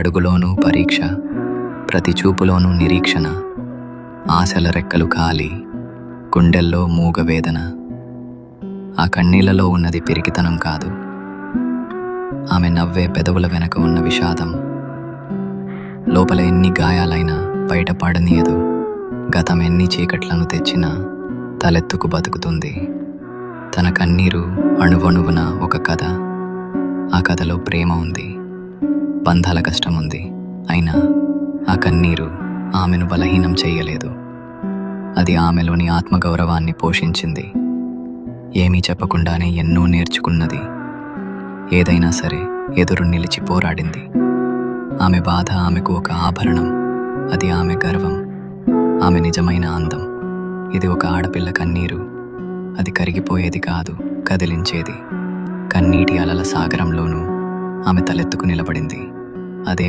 అడుగులోనూ పరీక్ష, ప్రతి చూపులోనూ నిరీక్షణ. ఆశల రెక్కలు ఖాళీ, గుండెల్లో మూగవేదన. ఆ కన్నీళ్లలో ఉన్నది పిరికితనం కాదు, ఆమె నవ్వే పెదవుల వెనక ఉన్న విషాదం. లోపల ఎన్ని గాయాలైనా బయట పడనీయదు. గతం ఎన్ని చీకట్లను తెచ్చినా తలెత్తుకు బతుకుతుంది. తన కన్నీరు అణువణువున ఒక కథ. ఆ కథలో ప్రేమ ఉంది, బంధాల కష్టం ఉంది. అయినా ఆ కన్నీరు ఆమెను బలహీనం చెయ్యలేదు. అది ఆమెలోని ఆత్మగౌరవాన్ని పోషించింది. ఏమీ చెప్పకుండానే ఎన్నో నేర్చుకున్నది. ఏదైనా సరే ఎదురు నిలిచి పోరాడింది. ఆమె బాధ ఆమెకు ఒక ఆభరణం. అది ఆమె గర్వం, ఆమె నిజమైన అందం. ఇది ఒక ఆడపిల్ల కన్నీరు. అది కరిగిపోయేది కాదు, కదిలించేది. కన్నీటి అలల సాగరంలోనూ ఆమె తలెత్తుకు నిలబడింది. అదే